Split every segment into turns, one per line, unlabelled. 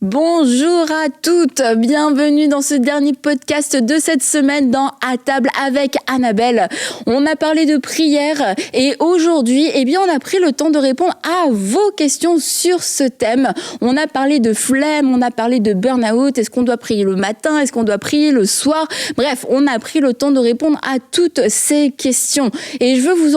Bonjour à toutes, bienvenue dans ce dernier podcast de cette semaine dans À table avec Annabelle. On a parlé de prière et aujourd'hui, on a pris le temps de répondre à vos questions sur ce thème. On a parlé de flemme, on a parlé de burn-out, est-ce qu'on doit prier le matin, est-ce qu'on doit prier le soir? Bref, on a pris le temps de répondre à toutes ces questions. Et je veux vous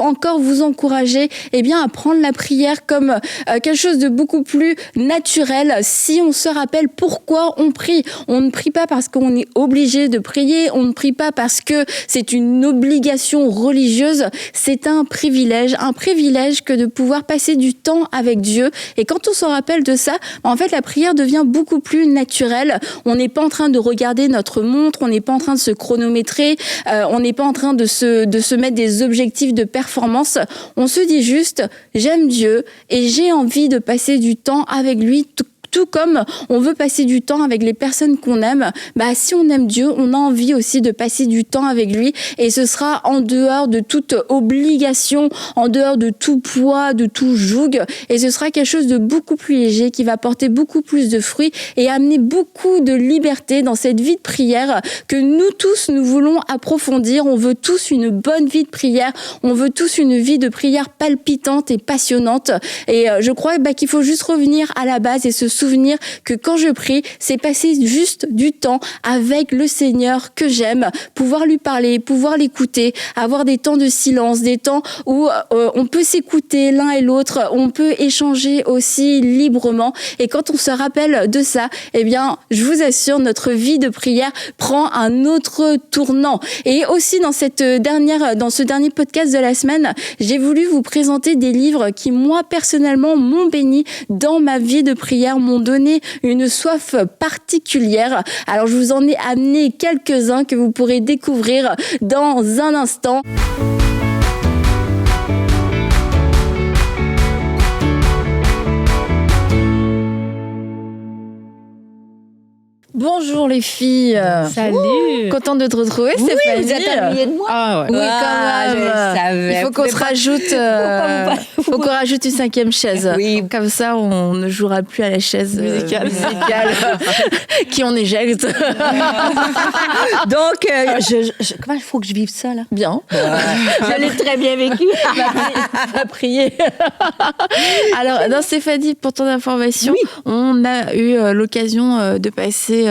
encourager à prendre la prière comme quelque chose de beaucoup plus naturel si on se rappelle pourquoi on prie. On ne prie pas parce qu'on est obligé de prier, on ne prie pas parce que c'est une obligation religieuse, c'est un privilège que de pouvoir passer du temps avec Dieu. Et quand on se rappelle de ça, en fait, la prière devient beaucoup plus naturelle. On n'est pas en train de regarder notre montre, on n'est pas en train de se chronométrer, on n'est pas en train de se mettre des objectifs de performance. On se dit juste, j'aime Dieu et j'ai envie de passer du temps avec lui, tout comme on veut passer du temps avec les personnes qu'on aime, si on aime Dieu, on a envie aussi de passer du temps avec lui et ce sera en dehors de toute obligation, en dehors de tout poids, de tout joug et ce sera quelque chose de beaucoup plus léger qui va porter beaucoup plus de fruits et amener beaucoup de liberté dans cette vie de prière que nous tous, nous voulons approfondir. On veut tous une bonne vie de prière, on veut tous une vie de prière palpitante et passionnante et je crois qu'il faut juste revenir à la base et se souvenir que quand je prie, c'est passer juste du temps avec le Seigneur que j'aime, pouvoir lui parler, pouvoir l'écouter, avoir des temps de silence, des temps où on peut s'écouter l'un et l'autre, on peut échanger aussi librement. Et quand on se rappelle de ça, je vous assure, notre vie de prière prend un autre tournant. Et aussi dans ce dernier podcast de la semaine, j'ai voulu vous présenter des livres qui, moi, personnellement, m'ont béni dans ma vie de prière, m'ont donné une soif particulière. Alors, je vous en ai amené quelques-uns que vous pourrez découvrir dans un instant. Bonjour les filles.
Salut.
Contente de te retrouver,
oui,
Stéphanie.
Vous êtes ennuyée de moi.
Ah ouais.
Oui, quand même.
Je le savais.
Il faut qu'on se rajoute. Faut qu'on rajoute une 5e chaise.
Oui.
Comme ça, on ne jouera plus à la chaise musicale qui on éjecte.
Donc, comment il faut que je vive ça là?
Bien.
Je l'ai très bien vécu.
Va prier. Alors, dans Stéphanie, pour ton information, on a eu l'occasion de passer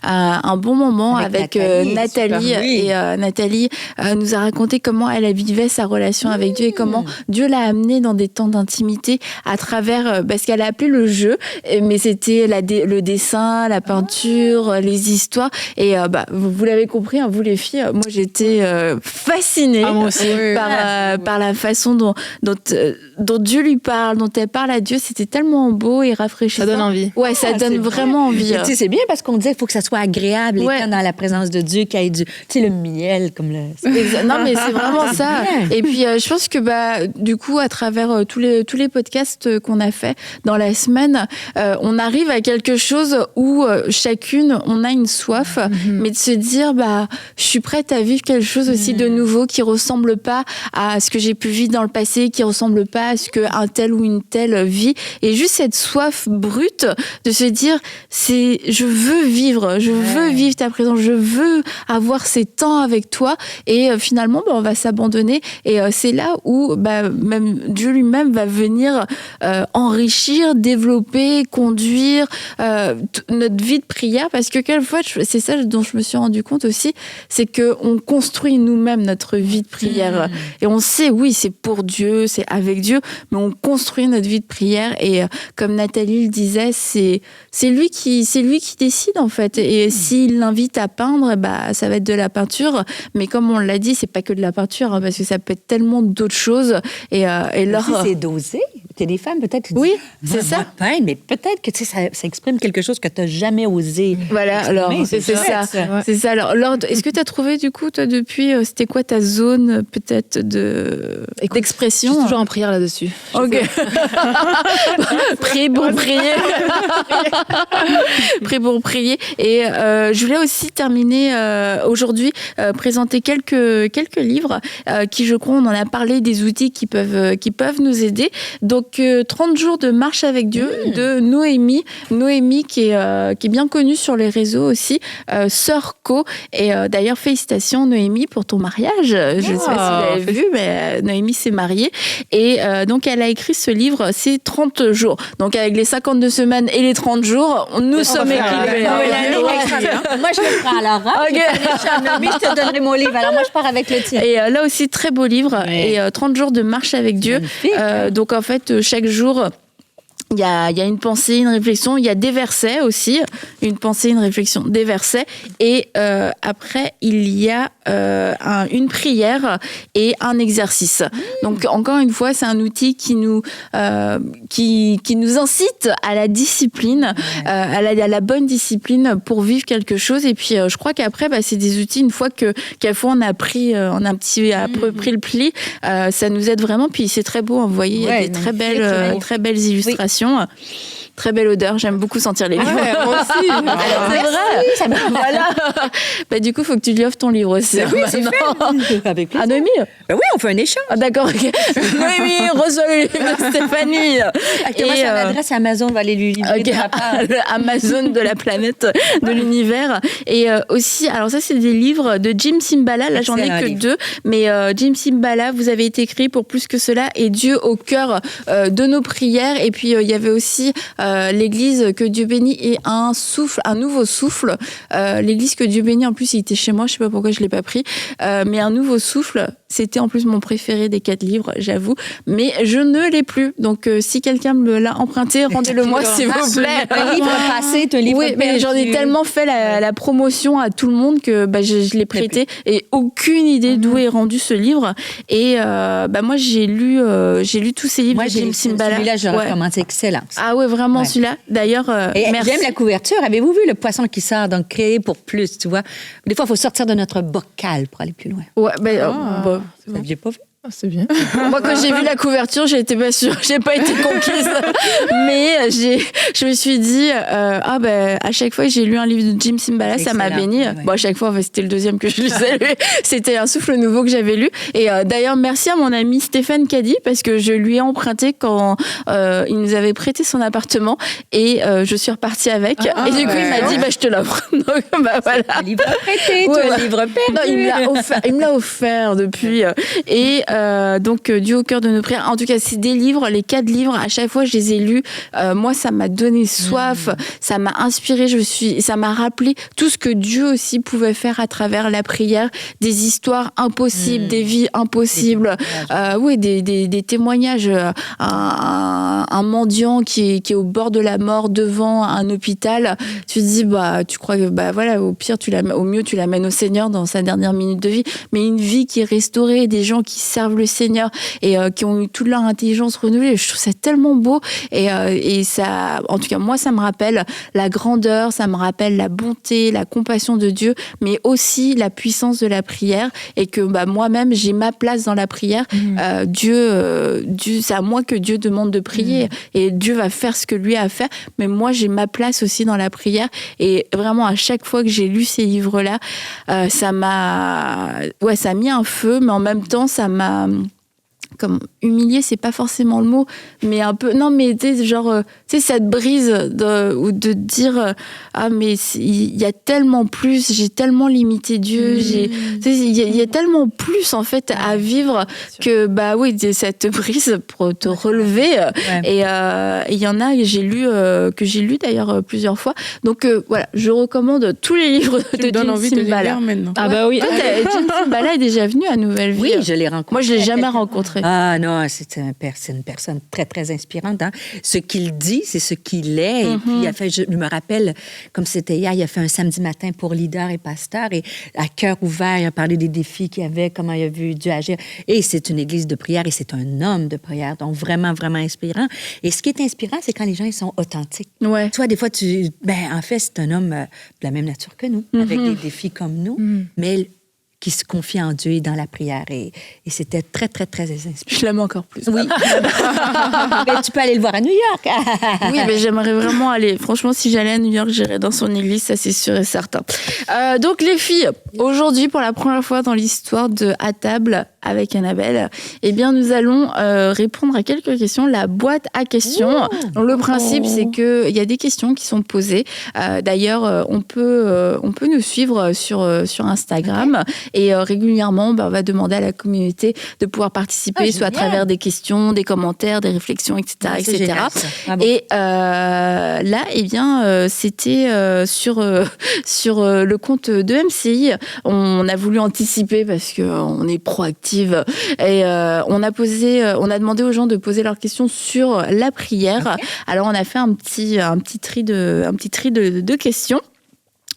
un bon moment avec Nathalie. Et Nathalie nous a raconté comment elle vivait sa relation avec Dieu et comment Dieu l'a amenée dans des temps d'intimité à travers ce qu'elle a appelé le jeu, mais c'était le dessin, la peinture, les histoires. Et vous l'avez compris, vous les filles, moi j'étais fascinée par la façon dont Dieu lui parle, dont elle parle à Dieu. C'était tellement beau et rafraîchissant.
Ça donne envie.
Ouais, ça donne vraiment envie.
Tu sais, c'est bien parce qu'on disait qu'il faut que ça soit agréable, étant dans la présence de Dieu, qu'il y ait le miel, comme le...
Non, mais c'est vraiment ça. Et puis, je pense que, du coup, à travers tous les podcasts qu'on a fait dans la semaine, on arrive à quelque chose où chacune, on a une soif, mais de se dire, je suis prête à vivre quelque chose aussi de nouveau qui ressemble pas à ce que j'ai pu vivre dans le passé, qui ressemble pas à ce qu'un tel ou une telle vit. Et juste cette soif brute de se dire, je veux vivre ta présence, je veux avoir ces temps avec toi et finalement on va s'abandonner et c'est là où même Dieu lui-même va venir enrichir, développer, conduire notre vie de prière parce que quelquefois c'est ça dont je me suis rendu compte aussi, c'est qu'on construit nous-mêmes notre vie de prière et on sait oui c'est pour Dieu, c'est avec Dieu, mais on construit notre vie de prière et comme Nathalie le disait, c'est lui qui décide en fait. Et s'il l'invite à peindre, ça va être de la peinture. Mais comme on l'a dit, c'est pas que de la peinture, parce que ça peut être tellement d'autres choses. Et
c'est dosé. Tu es des femmes, peut-être.
Oui, c'est ça.
Peindre, mais peut-être que ça exprime quelque chose que tu n'as jamais osé.
Voilà, alors c'est ça. Ouais. C'est ça. Alors, Laure, est-ce que tu as trouvé, du coup, toi, depuis, c'était quoi ta zone, peut-être, d'expression?
Je suis toujours en prière là-dessus.
Ok. Priez pour prier. Priez pour prier. Et je voulais aussi terminer aujourd'hui, présenter quelques livres qui, je crois, on en a parlé, des outils qui peuvent nous aider. Donc, Donc 30 jours de marche avec Dieu de Noémie. Noémie qui est bien connue sur les réseaux aussi, sœur Co. Et d'ailleurs, félicitations Noémie pour ton mariage. Je ne sais pas si vous l'avez vu, mais Noémie s'est mariée. Et donc, elle a écrit ce livre, c'est 30 jours. Donc, avec les 52 semaines et les 30 jours, nous sommes équilibrés.
Moi, je le prends alors. Hein?
Okay.
Je te donnerai mon livre. Alors, moi, je pars avec le tien.
Et là aussi, très beau livre.
Ouais.
Et 30 jours de marche avec Dieu. Donc, en fait, chaque jour... Il y a une pensée, une réflexion, il y a des versets aussi, une pensée, une réflexion, des versets. Et après, il y a une prière et un exercice. Donc, encore une fois, c'est un outil qui nous incite à la discipline, à la bonne discipline pour vivre quelque chose. Et puis, je crois qu'après, c'est des outils, une fois qu'à fois on a pris le pli, ça nous aide vraiment. Puis, c'est très beau, vous voyez, il y a des très belles illustrations. Très belle odeur, j'aime beaucoup sentir les livres.
Moi aussi.
C'est vrai. Voilà. Du coup, il faut que tu lui offres ton livre aussi.
Oui, c'est fait. Avec plaisir.
Noémie.
Oui, on fait un échange.
D'accord, ok. Noémie, reçois le livre de Stéphanie.
Actuellement, son adresse Amazon, va aller lui livrer de ma part.
Amazon de la planète, de l'univers. Et aussi, alors ça, c'est des livres de Jim Cymbala. Là, j'en ai que 2. Mais Jim Cymbala, vous avez été écrit pour plus que cela. Et Dieu au cœur de nos prières. Et puis, il y avait aussi l'église que Dieu bénit et un nouveau souffle. L'église que Dieu bénit, en plus, il était chez moi. Je sais pas pourquoi je l'ai pas pris. Mais un nouveau souffle, c'était en plus mon préféré des 4 livres, j'avoue. Mais je ne l'ai plus. Donc, si quelqu'un me l'a emprunté, rendez-le-moi, s'il vous plaît.
Un livre passé, un livre
Oui, mais j'en ai tellement fait la promotion à tout le monde que je l'ai prêté et aucune idée d'où est rendu ce livre. Et moi, j'ai lu tous ces livres de Jim Cymbala.
Celui-là, je recommande, c'est excellent.
Ah ouais, vraiment celui-là. D'ailleurs, merci.
J'aime la couverture. Avez-vous vu le poisson qui sort, donc créé pour plus, tu vois? Des fois, il faut sortir de notre bocal pour aller plus loin.
Ouais,
Vous n'aviez pas vu?
C'est bien.
Moi, quand j'ai vu la couverture, j'étais pas sûre, j'ai pas été conquise. Mais je me suis dit, à chaque fois que j'ai lu un livre de Jim Cymbala, ça m'a béni. Ouais. Bon, à chaque fois, c'était le deuxième que je lisais. C'était un souffle nouveau que j'avais lu. Et d'ailleurs, merci à mon ami Stéphane Caddy, parce que je lui ai emprunté quand il nous avait prêté son appartement. Et je suis repartie avec. Et du coup, il m'a dit, je te l'offre. Donc, voilà.
Un livre prêté, un livre perdu.
Non, il me l'a offert depuis. Et donc, Dieu au cœur de nos prières. En tout cas, c'est des livres, les 4 livres. À chaque fois, je les ai lus. Moi, ça m'a donné soif. Ça m'a inspiré. Ça m'a rappelé tout ce que Dieu aussi pouvait faire à travers la prière. Des histoires impossibles, des vies impossibles. Des témoignages. Un mendiant qui est au bord de la mort devant un hôpital. Tu te dis, tu crois que, au pire, au mieux, tu l'amènes au Seigneur dans sa dernière minute de vie. Mais une vie qui est restaurée, des gens qui servent le Seigneur et qui ont eu toute leur intelligence renouvelée. Je trouve ça tellement beau et ça, en tout cas, moi, ça me rappelle la grandeur, ça me rappelle la bonté, la compassion de Dieu, mais aussi la puissance de la prière et que moi-même, j'ai ma place dans la prière. Dieu, c'est à moi que Dieu demande de prier et Dieu va faire ce que lui a à faire, mais moi, j'ai ma place aussi dans la prière et vraiment, à chaque fois que j'ai lu ces livres-là, ça a mis un feu, mais en même temps, ça m'a comme humilié, c'est pas forcément le mot, mais un peu, non, mais tu sais, cette brise ou de dire, mais il y a tellement plus, j'ai tellement limité Dieu, il y a tellement plus, en fait, à vivre que, cette brise pour te relever. Et il y en a que j'ai lu d'ailleurs plusieurs fois. Donc, voilà, je recommande tous les livres de Jim Cymbala.
Ah bah oui.
Jim Cymbala est déjà venu à Nouvelle Vie.
Oui, je l'ai rencontré.
Moi, je l'ai jamais rencontré.
Ah non, c'est une personne très, très inspirante. Hein. Ce qu'il dit, c'est ce qu'il est. Et puis, je me rappelle, comme c'était hier, il a fait un samedi matin pour leaders et pasteurs. Et à cœur ouvert, il a parlé des défis qu'il y avait, comment il a vu Dieu agir. Et c'est une église de prière et c'est un homme de prière. Donc, vraiment, vraiment inspirant. Et ce qui est inspirant, c'est quand les gens ils sont authentiques.
Ouais.
Toi, des fois, en fait, c'est un homme de la même nature que nous, avec des défis comme nous. Mais qui se confie en Dieu et dans la prière. Et c'était très, très, très inspirant.
Je l'aime encore plus.
Oui. Mais tu peux aller le voir à New York.
Oui, mais j'aimerais vraiment aller. Franchement, si j'allais à New York, j'irais dans son église, ça c'est sûr et certain. Donc les filles, Aujourd'hui, pour la première fois dans l'histoire de À table avec Annabelle, eh bien, nous allons répondre à quelques questions. La boîte à questions. Donc, le principe, c'est qu'il y a des questions qui sont posées. D'ailleurs, on peut nous suivre sur Instagram et régulièrement, on va demander à la communauté de pouvoir participer, soit à travers des questions, des commentaires, des réflexions, etc. etc.
Génial,
Et là, eh bien, c'était sur le compte de MCI. On a voulu anticiper parce qu'on est proactif et on a demandé aux gens de poser leurs questions sur la prière. Okay. Alors on a fait un petit tri de questions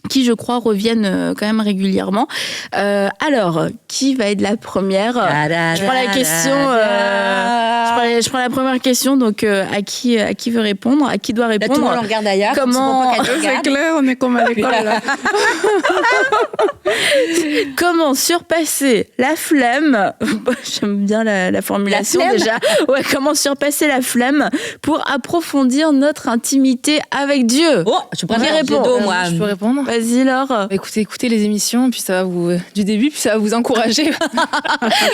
qui, je crois, reviennent quand même régulièrement. Alors, qui va être la première ? Je prends la question. Je prends la première question. Donc, à qui veut répondre ? À qui doit répondre ?
Là, tout le monde regarde ailleurs.
Comment ?
C'est clair, on est comme à l'école. Là.
Comment surpasser la flemme ? J'aime bien la formulation déjà. Ouais, comment surpasser la flemme pour approfondir notre intimité avec Dieu ?
Oh, je prends moi.
Je peux répondre ?
Vas-y, Laure.
Écoutez les émissions, puis ça va vous du début, puis ça va vous encourager.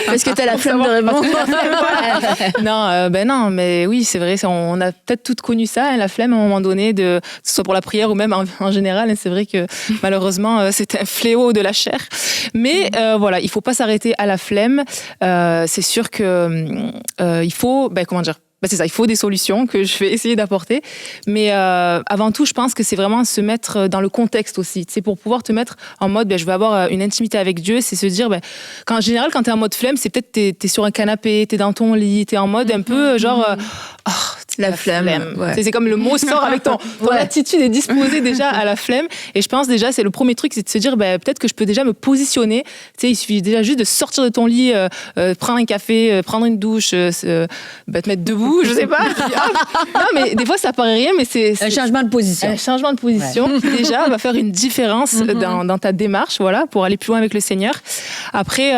Parce que t'as la flemme de répondre.
Non, mais oui, c'est vrai, on a peut-être toutes connu ça, hein, la flemme à un moment donné, que ce soit pour la prière ou même en général. Hein, c'est vrai que malheureusement, c'est un fléau de la chair. Mais voilà, il faut pas s'arrêter à la flemme. C'est sûr que il faut, c'est ça, il faut des solutions que je vais essayer d'apporter. Mais avant tout, je pense que c'est vraiment se mettre dans le contexte aussi. C'est pour pouvoir te mettre en mode, je vais avoir une intimité avec Dieu. C'est se dire, en général, quand t'es en mode flemme, c'est peut-être t'es sur un canapé, t'es dans ton lit, t'es en mode un peu genre...
la flemme.
Ouais. C'est comme le mot sort avec ton attitude est disposée déjà à la flemme. Et je pense déjà, c'est le premier truc, c'est de se dire, peut-être que je peux déjà me positionner. Tu sais, il suffit déjà juste de sortir de ton lit, prendre un café, prendre une douche, te mettre debout, je sais pas. Non, mais des fois, ça paraît rien, mais c'est
un changement de position.
Un changement de position qui déjà va faire une différence dans ta démarche, voilà, pour aller plus loin avec le Seigneur. Après,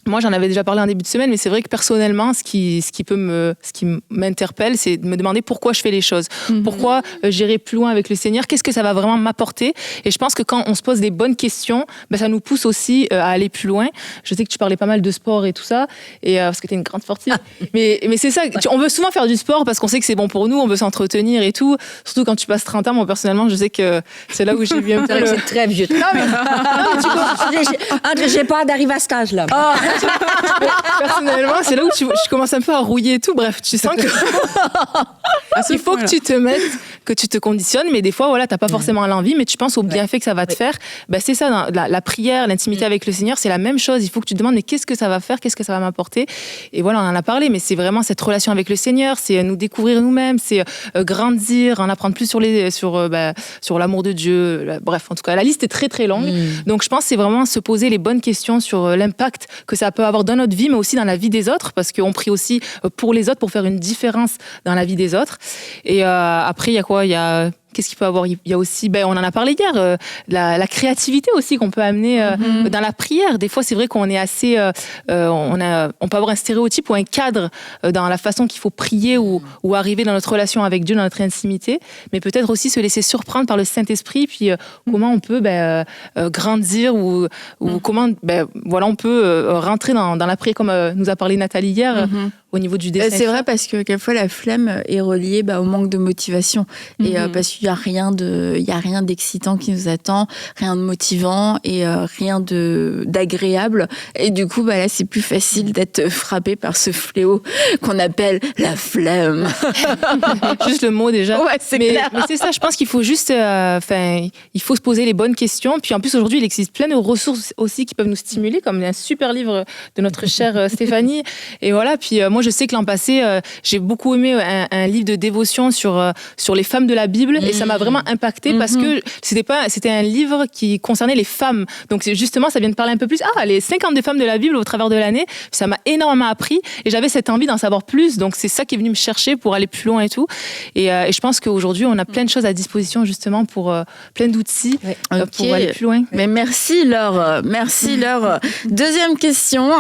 moi, j'en avais déjà parlé en début de semaine, mais c'est vrai que personnellement, ce qui m'interpelle, c'est de me demander pourquoi je fais les choses. Pourquoi j'irai plus loin avec le Seigneur ? Qu'est-ce que ça va vraiment m'apporter ? Et je pense que quand on se pose des bonnes questions, ça nous pousse aussi à aller plus loin. Je sais que tu parlais pas mal de sport et tout ça, et parce que tu es une grande sportive. Mais c'est ça, on veut souvent faire du sport parce qu'on sait que c'est bon pour nous, on veut s'entretenir et tout. Surtout quand tu passes 30 ans, moi personnellement, je sais que c'est là où j'ai vu un peu...
C'est très vieux. J'ai peur d'arriver à cet âge-là.
Personnellement, c'est là où je commence un peu à rouiller et tout. Bref, tu sens que il faut que tu te mettes, que tu te conditionnes, mais des fois, voilà, t'as pas forcément l'envie, mais tu penses au bienfait que ça va te faire. C'est ça, la prière, l'intimité avec le Seigneur, c'est la même chose. Il faut que tu te demandes, mais qu'est-ce que ça va faire, qu'est-ce que ça va m'apporter ? Et voilà, on en a parlé, mais c'est vraiment cette relation avec le Seigneur, c'est nous découvrir nous-mêmes, c'est grandir, en apprendre plus sur l'amour de Dieu. Bref, en tout cas, la liste est très très longue. Donc, je pense que c'est vraiment se poser les bonnes questions sur l'impact que ça peut avoir dans notre vie, mais aussi dans la vie des autres, parce qu'on prie aussi pour les autres, pour faire une différence dans la vie des autres. Et après, il y a quoi ? Qu'est-ce qu'il peut avoir ? Il y a aussi, on en a parlé hier, la créativité aussi qu'on peut amener dans la prière. Des fois, c'est vrai qu'on est assez... on peut avoir un stéréotype ou un cadre dans la façon qu'il faut prier ou arriver dans notre relation avec Dieu, dans notre intimité, mais peut-être aussi se laisser surprendre par le Saint-Esprit, puis comment on peut grandir ou comment on peut rentrer dans la prière, comme nous a parlé Nathalie hier, au niveau du dessin.
C'est vrai, parce que quelquefois la flemme est reliée au manque de motivation. Et parce qu'il n'y a rien d'excitant qui nous attend, rien de motivant et rien d'agréable. Et du coup, là, c'est plus facile d'être frappé par ce fléau qu'on appelle la flemme.
Juste le mot déjà.
Ouais, c'est clair.
Mais c'est ça, je pense qu'il faut juste... il faut se poser les bonnes questions. Puis en plus, aujourd'hui, il existe plein de ressources aussi qui peuvent nous stimuler, comme un super livre de notre chère Stéphanie. Et voilà, puis moi, je sais que l'an passé, j'ai beaucoup aimé un livre de dévotion sur les femmes de la Bible, et ça m'a vraiment impacté parce que c'était un livre qui concernait les femmes. Donc justement, ça vient de parler un peu plus. Les 52 femmes de la Bible au travers de l'année, ça m'a énormément appris et j'avais cette envie d'en savoir plus. Donc c'est ça qui est venu me chercher pour aller plus loin et tout. Et je pense qu'aujourd'hui, on a plein de choses à disposition justement pour plein d'outils pour aller plus loin.
Mais merci Laure. Deuxième question.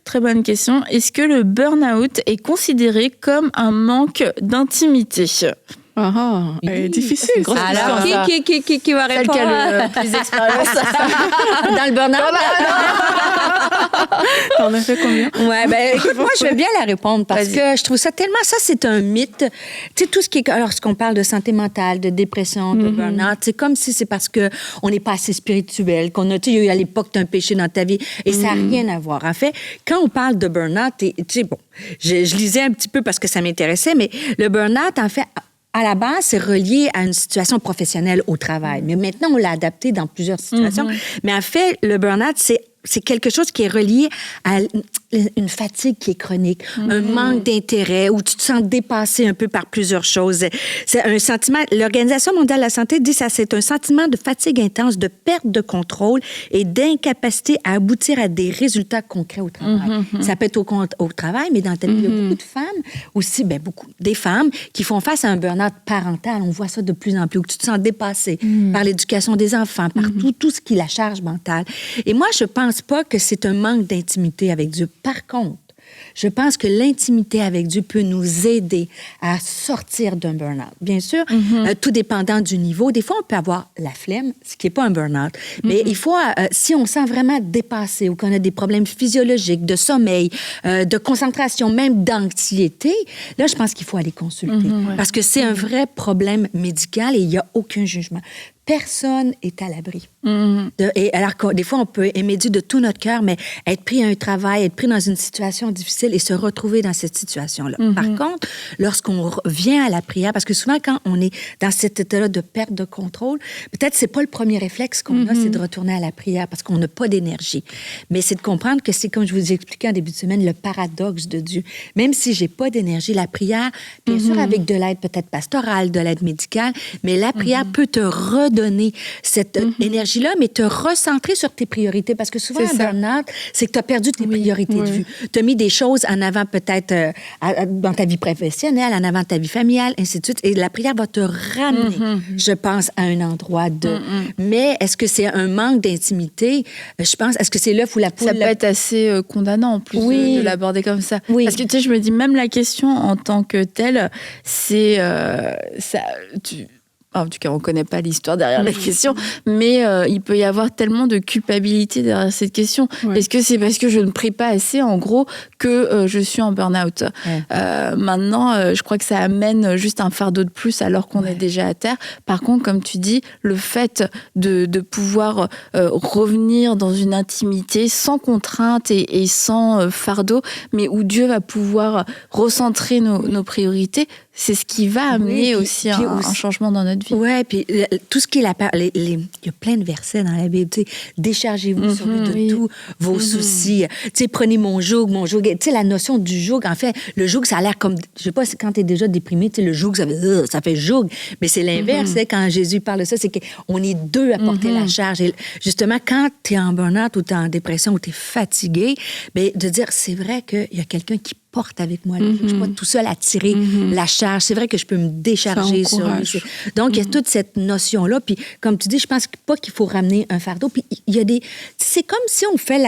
Très bonne question, est-ce que le burn-out est considéré comme un manque d'intimité ?
Elle est difficile.
Alors, qui va répondre?
Celle qui a le plus d'expérience.
Dans le burn-out?
T'en as fait combien?
Ouais, ben, écoute, moi, je vais bien la répondre parce que je trouve ça tellement, ça, c'est un mythe. Tu sais, tout ce qui est, lorsqu'on parle de santé mentale, de dépression, de burn-out, c'est comme si c'est parce que on n'est pas assez spirituel, qu'on a, tu sais, il y a eu à l'époque, t'as un péché dans ta vie et ça n'a rien à voir. En fait, quand on parle de burn-out, tu sais, bon, je lisais un petit peu parce que ça m'intéressait, mais le burn-out, en fait, à la base, c'est relié à une situation professionnelle au travail. Mais maintenant, on l'a adapté dans plusieurs situations. Mais en fait, le burn-out, c'est quelque chose qui est relié à une fatigue qui est chronique, un manque d'intérêt, où tu te sens dépassé un peu par plusieurs choses. C'est un sentiment, l'Organisation mondiale de la santé dit ça, c'est un sentiment de fatigue intense, de perte de contrôle et d'incapacité à aboutir à des résultats concrets au travail. Ça peut être au travail, mais dans ta vie, il y a beaucoup de femmes aussi, des femmes qui font face à un burn-out parental. On voit ça de plus en plus, où tu te sens dépassé par l'éducation des enfants, par tout ce qui est la charge mentale. Et moi, je pense pas que c'est un manque d'intimité avec Dieu. Par contre, je pense que l'intimité avec Dieu peut nous aider à sortir d'un burn-out. Bien sûr, tout dépendant du niveau. Des fois, on peut avoir la flemme, ce qui n'est pas un burn-out. Mais il faut, si on sent vraiment dépassé ou qu'on a des problèmes physiologiques, de sommeil, de concentration, même d'anxiété, là, je pense qu'il faut aller consulter. Parce que c'est un vrai problème médical et il n'y a aucun jugement. Personne est à l'abri. Et alors, des fois, on peut aimer Dieu de tout notre cœur, mais être pris à un travail, être pris dans une situation difficile et se retrouver dans cette situation-là. Par contre, lorsqu'on vient à la prière, parce que souvent, quand on est dans cet état-là de perte de contrôle, peut-être c'est pas le premier réflexe qu'on a, c'est de retourner à la prière parce qu'on n'a pas d'énergie. Mais c'est de comprendre que c'est, comme je vous ai expliqué en début de semaine, le paradoxe de Dieu. Même si j'ai pas d'énergie, la prière, bien sûr, avec de l'aide peut-être pastorale, de l'aide médicale, mais la prière peut te redonner cette énergie-là, mais te recentrer sur tes priorités. Parce que souvent, un burn-out, c'est que tu as perdu tes priorités de vue. Tu as mis des choses en avant peut-être dans ta vie professionnelle, en avant ta vie familiale, ainsi de suite. Et la prière va te ramener, je pense, à un endroit de... Mais est-ce que c'est un manque d'intimité? Je pense, est-ce que c'est l'œuf ou la poule?
Ça peut être assez condamnant, en plus, de l'aborder comme ça. Parce que, tu sais, je me dis, même la question en tant que telle, c'est... En tout cas, on ne connaît pas l'histoire derrière la question, mais il peut y avoir tellement de culpabilité derrière cette question. Est-ce que c'est parce que je ne prie pas assez, en gros, que je suis en burn-out? Maintenant, je crois que ça amène juste un fardeau de plus alors qu'on est déjà à terre. Par contre, comme tu dis, le fait de pouvoir revenir dans une intimité sans contrainte et sans fardeau, mais où Dieu va pouvoir recentrer nos priorités, c'est ce qui va amener aussi un changement dans notre vie.
Oui, puis tout ce qui est il y a plein de versets dans la Bible. Tu sais, déchargez-vous sur lui de tous vos soucis. Tu sais, prenez mon joug. Tu sais, la notion du joug, en fait, le joug, ça a l'air comme, je sais pas, quand tu es déjà déprimé, tu sais, le joug, ça fait joug. Mais c'est l'inverse. Quand Jésus parle de ça, c'est qu'on est deux à porter la charge. Et justement, quand tu es en burn-out ou tu es en dépression ou tu es fatigué, bien, de dire, c'est vrai qu'il y a quelqu'un qui porte avec moi. Je ne suis pas tout seul à tirer la charge. C'est vrai que je peux me décharger sur lui. Donc, il y a toute cette notion-là. Puis, comme tu dis, je pense pas qu'il faut ramener un fardeau. Puis, il y a des... C'est comme si on fait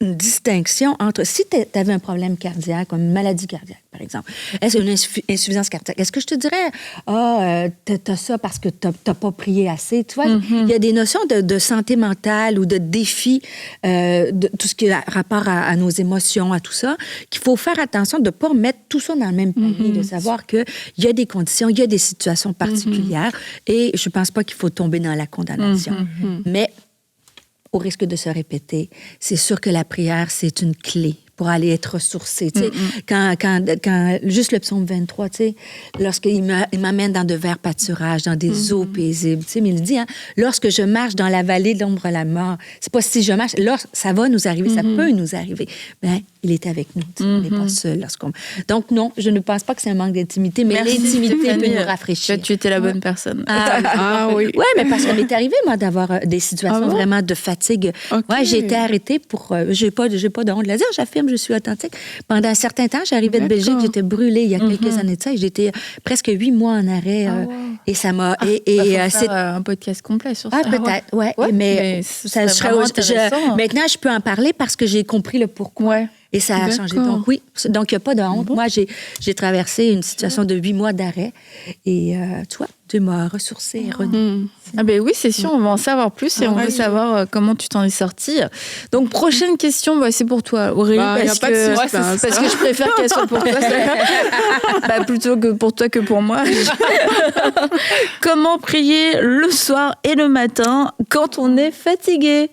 une distinction entre... Si tu avais un problème cardiaque, une maladie cardiaque, par exemple, est-ce une insuffisance cardiaque, est-ce que je te dirais, t'as ça parce que t'as pas prié assez? Tu vois, il y a des notions de santé mentale ou de défi, de tout ce qui a rapport à nos émotions, à tout ça, qu'il faut faire attention de ne pas mettre tout ça dans le même panier, de savoir qu'il y a des conditions, il y a des situations particulières et je pense pas qu'il faut tomber dans la condamnation. Mais au risque de se répéter, c'est sûr que la prière, c'est une clé pour aller être ressourcé. Tu sais, quand juste le psaume 23, tu sais, lorsqu'il m'amène dans de verts pâturages, dans des eaux paisibles, tu sais, mais il dit, lorsque je marche dans la vallée de l'ombre de la mort, c'est pas si je marche, ça va nous arriver, ça peut nous arriver. Ben, il est avec nous. On n'est pas seul lorsqu'on... Donc, non, je ne pense pas que c'est un manque d'intimité, mais l'intimité peut nous rafraîchir.
Tu étais la bonne personne.
Oui.
Oui, mais parce qu'il m'est arrivé, moi, d'avoir des situations vraiment de fatigue. Ouais, j'ai été arrêtée pour... j'ai pas de honte de la dire, j'affirme, je suis authentique. Pendant un certain temps, j'arrivais de Belgique, j'étais brûlée il y a quelques années de ça, et j'étais presque 8 mois en arrêt. Et ça m'a...
faut faire un podcast complet sur ça.
Peut-être, oui. Mais ça serait
intéressant.
Maintenant, je peux en parler parce que j'ai compris le pourquoi. Et ça a changé. Donc, oui. Donc, il n'y a pas de honte. Moi, j'ai traversé une situation de 8 mois d'arrêt. Et, tu vois, Dieu m'a ressourcée et renouvelée.
Ah ben oui, c'est sûr, on va en savoir plus et on veut savoir comment tu t'en es sortie. Donc, prochaine question, c'est pour toi, Aurélie, parce que je préfère qu'elle soit pour toi, plutôt que pour toi que pour moi. Comment prier le soir et le matin quand on est fatigué?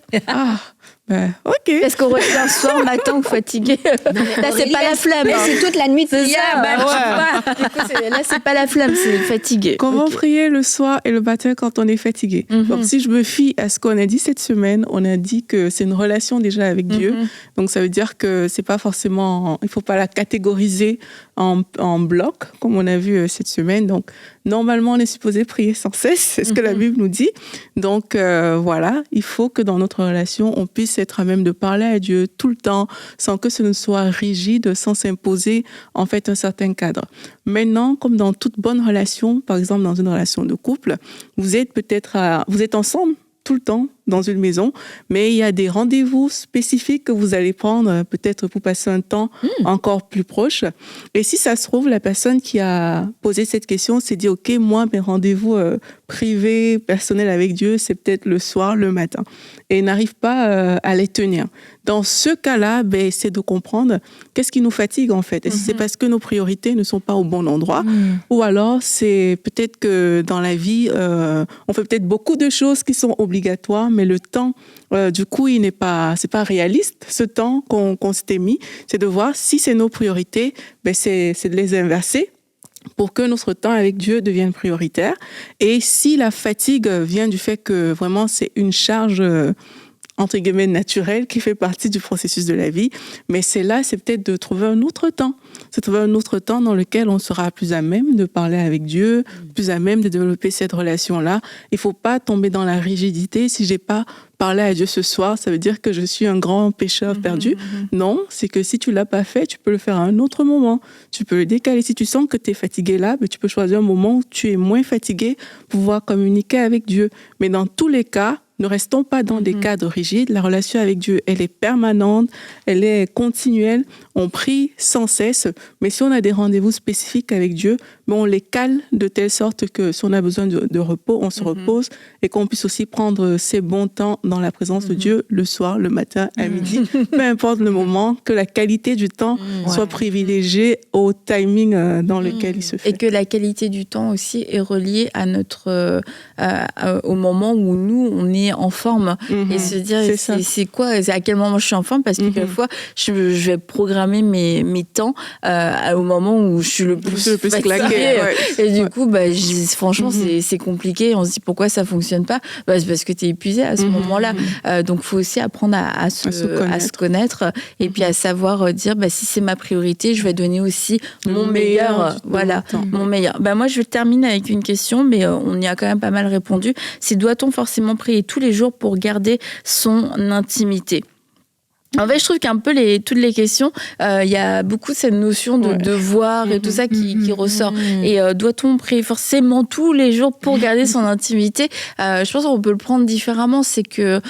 OK.
Est-ce qu'on retient un soir, matin ou fatigué? Là, c'est pas la flamme.
C'est toute la nuit de prière.
Là, c'est pas la flamme, c'est fatigué.
Comment prier le soir et le matin quand on est fatigué? Donc, si je me fie à ce qu'on a dit cette semaine, on a dit que c'est une relation déjà avec Dieu. Donc, ça veut dire que c'est pas forcément... Il faut pas la catégoriser en bloc, comme on a vu cette semaine. Donc, normalement, on est supposé prier sans cesse. C'est ce que la Bible nous dit. Donc, voilà, il faut que dans notre relation, on puisse être à même de parler à Dieu tout le temps, sans que ce ne soit rigide, sans s'imposer, en fait, un certain cadre. Maintenant, comme dans toute bonne relation, par exemple, dans une relation de couple, vous êtes ensemble tout le temps dans une maison, mais il y a des rendez-vous spécifiques que vous allez prendre peut-être pour passer un temps encore plus proche. Et si ça se trouve, la personne qui a posé cette question s'est dit, OK, moi, mes rendez-vous privés, personnels avec Dieu, c'est peut-être le soir, le matin. Et n'arrive pas à les tenir. Dans ce cas-là, c'est de comprendre qu'est-ce qui nous fatigue en fait. Est-ce que c'est parce que nos priorités ne sont pas au bon endroit ou alors c'est peut-être que dans la vie, on fait peut-être beaucoup de choses qui sont obligatoires, mais le temps, du coup, c'est pas réaliste, ce temps qu'on s'était mis. C'est de voir si c'est nos priorités, c'est de les inverser pour que notre temps avec Dieu devienne prioritaire. Et si la fatigue vient du fait que vraiment c'est une charge entre guillemets naturelle qui fait partie du processus de la vie, mais c'est peut-être de trouver un autre temps. C'est trouver un autre temps dans lequel on sera plus à même de parler avec Dieu, plus à même de développer cette relation-là. Il faut pas tomber dans la rigidité. Si j'ai pas parlé à Dieu ce soir, ça veut dire que je suis un grand pécheur perdu. Non, c'est que si tu l'as pas fait, tu peux le faire à un autre moment. Tu peux le décaler. Si tu sens que tu es fatigué là, tu peux choisir un moment où tu es moins fatigué pour pouvoir communiquer avec Dieu. Mais dans tous les cas, ne restons pas dans des cadres rigides. La relation avec Dieu, elle est permanente, elle est continuelle. On prie sans cesse, mais si on a des rendez-vous spécifiques avec Dieu, on les cale de telle sorte que si on a besoin de repos, on se repose et qu'on puisse aussi prendre ces bons temps dans la présence de Dieu le soir, le matin, à midi, peu importe le moment, que la qualité du temps soit privilégiée au timing dans lequel il se fait.
Et que la qualité du temps aussi est reliée à au moment où nous, on est en forme et se dire c'est quoi, à quel moment je suis en forme, parce que quelquefois je vais programmer mes temps au moment où je suis le plus
claqué.
Et du coup, franchement, c'est compliqué. On se dit pourquoi ça fonctionne pas. C'est parce que tu es épuisé à ce moment-là. Donc, il faut aussi apprendre à se connaître et puis à savoir dire si c'est ma priorité, je vais donner aussi mon meilleur. Voilà, mon meilleur. Moi, je vais terminer avec une question, mais on y a quand même pas mal répondu. C'est doit-on forcément prier tous les jours pour garder son intimité? En fait, je trouve qu'un peu toutes les questions, il y a beaucoup cette notion de devoir et tout ça qui ressort. Et doit-on prier forcément tous les jours pour garder son intimité? Je pense qu'on peut le prendre différemment. C'est que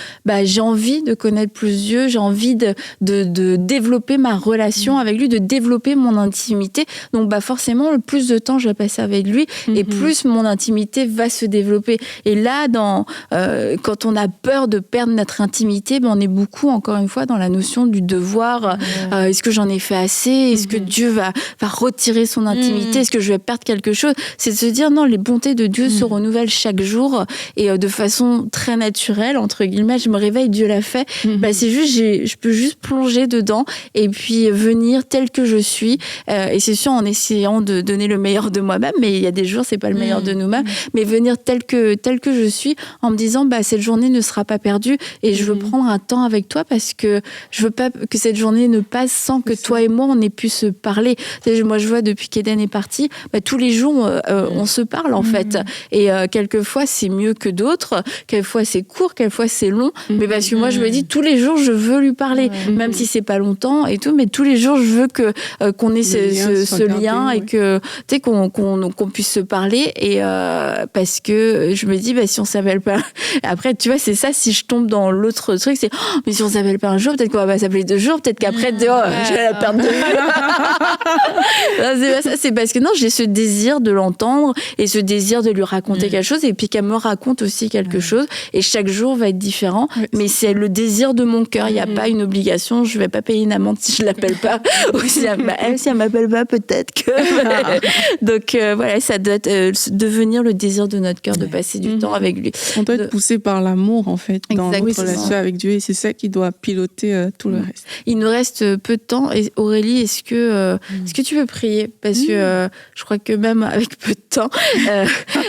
j'ai envie de connaître plus Dieu, j'ai envie de développer ma relation avec lui, de développer mon intimité. Donc forcément, le plus de temps je vais passer avec lui et plus mon intimité va se développer. Et là, quand on a peur de perdre notre intimité, on est beaucoup, encore une fois, dans la notion du devoir. Est-ce que j'en ai fait assez? Est-ce que Dieu va retirer son intimité? Est-ce que je vais perdre quelque chose? C'est de se dire non, les bontés de Dieu se renouvellent chaque jour et de façon très naturelle, entre guillemets. Je me réveille, Dieu l'a fait. C'est juste, je peux juste plonger dedans et puis venir tel que je suis. Et c'est sûr, en essayant de donner le meilleur de moi-même, mais il y a des jours, c'est pas le meilleur de nous-mêmes, mais venir tel que je suis en me disant cette journée ne sera pas perdue et je veux prendre un temps avec toi parce que je veux pas que cette journée ne passe sans que toi et moi on ait pu se parler. Moi je vois depuis qu'Eden est parti, tous les jours on se parle en fait. Et quelquefois c'est mieux que d'autres, quelquefois c'est court, quelquefois c'est long, mais parce que moi je me dis tous les jours je veux lui parler, même si c'est pas longtemps et tout, mais tous les jours je veux qu'on ait ce lien et que tu sais qu'on puisse se parler et parce que je me dis si on s'appelle pas après tu vois c'est ça, si je tombe dans l'autre truc c'est mais si on s'appelle pas un jour peut-être peut-être qu'on va pas s'appeler 2 jours, peut-être qu'après, je vais la perdre de vue. Non, c'est pas ça, c'est parce que non, j'ai ce désir de l'entendre et ce désir de lui raconter quelque chose et puis qu'elle me raconte aussi quelque chose et chaque jour va être différent, mais c'est le désir de mon cœur, il n'y a pas une obligation, je vais pas payer une amende si je l'appelle pas ou si elle m'appelle pas, peut-être que donc voilà, ça doit devenir le désir de notre cœur de passer du temps avec lui.
On doit être poussé par l'amour en fait dans notre relation avec Dieu et c'est ça qui doit piloter tout le reste.
Il nous reste peu de temps et Aurélie, est-ce que tu veux prier parce que je crois que même avec peu de temps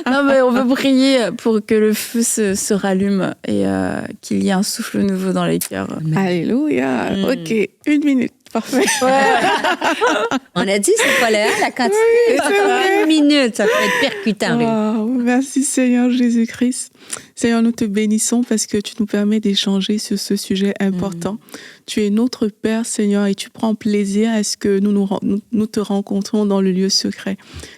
non mais on veut prier pour que le feu se rallume et qu'il y ait un souffle nouveau dans les cœurs.
Alléluia. Ok, 1 minute. Parfait.
On a dit, c'est pas la quantité.
Oui,
1 minute, ça peut être percutant.
Wow, merci Seigneur Jésus-Christ. Seigneur, nous te bénissons parce que tu nous permets d'échanger sur ce sujet important. Tu es notre Père, Seigneur, et tu prends plaisir à ce que nous te rencontrons dans le lieu secret.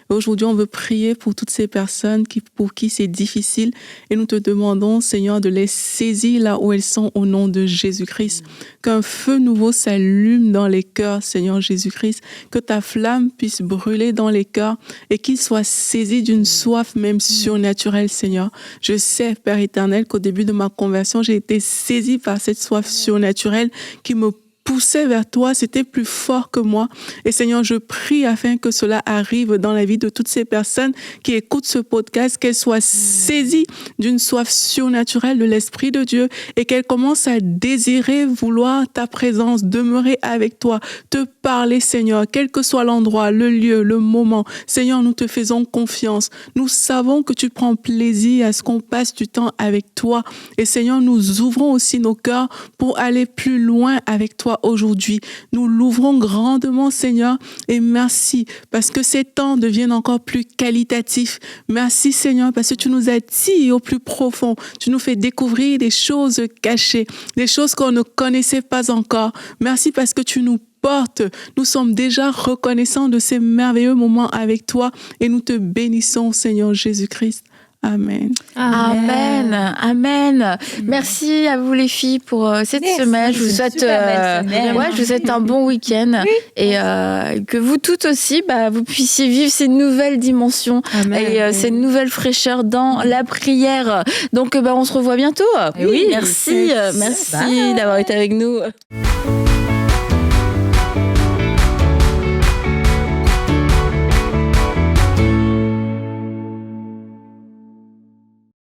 Aujourd'hui, on veut prier pour toutes ces personnes pour qui c'est difficile et nous te demandons, Seigneur, de les saisir là où elles sont au nom de Jésus-Christ. Qu'un feu nouveau s'allume dans les cœurs, Seigneur Jésus-Christ. Que ta flamme puisse brûler dans les cœurs et qu'ils soient saisis d'une soif même surnaturelle, Seigneur. Je sais, Père éternel, qu'au début de ma conversion, j'ai été saisie par cette soif surnaturelle qui me poussait vers toi, c'était plus fort que moi. Et Seigneur, je prie afin que cela arrive dans la vie de toutes ces personnes qui écoutent ce podcast, qu'elles soient saisies d'une soif surnaturelle de l'Esprit de Dieu et qu'elles commencent à désirer, vouloir ta présence, demeurer avec toi, te parler, Seigneur, quel que soit l'endroit, le lieu, le moment. Seigneur, nous te faisons confiance. Nous savons que tu prends plaisir à ce qu'on passe du temps avec toi. Et Seigneur, nous ouvrons aussi nos cœurs pour aller plus loin avec toi aujourd'hui. Nous l'ouvrons grandement, Seigneur, et merci parce que ces temps deviennent encore plus qualitatifs. Merci, Seigneur, parce que tu nous attires au plus profond. Tu nous fais découvrir des choses cachées, des choses qu'on ne connaissait pas encore. Merci parce que tu nous portes. Nous sommes déjà reconnaissants de ces merveilleux moments avec toi et nous te bénissons, Seigneur Jésus-Christ. Amen.
Amen. Amen. Merci à vous les filles pour cette semaine. Je vous souhaite, je vous souhaite un bon week-end et que vous toutes aussi, vous puissiez vivre ces nouvelles dimensions et ces nouvelles fraîcheurs dans la prière. Donc, on se revoit bientôt.
Oui.
Merci d'avoir été avec nous.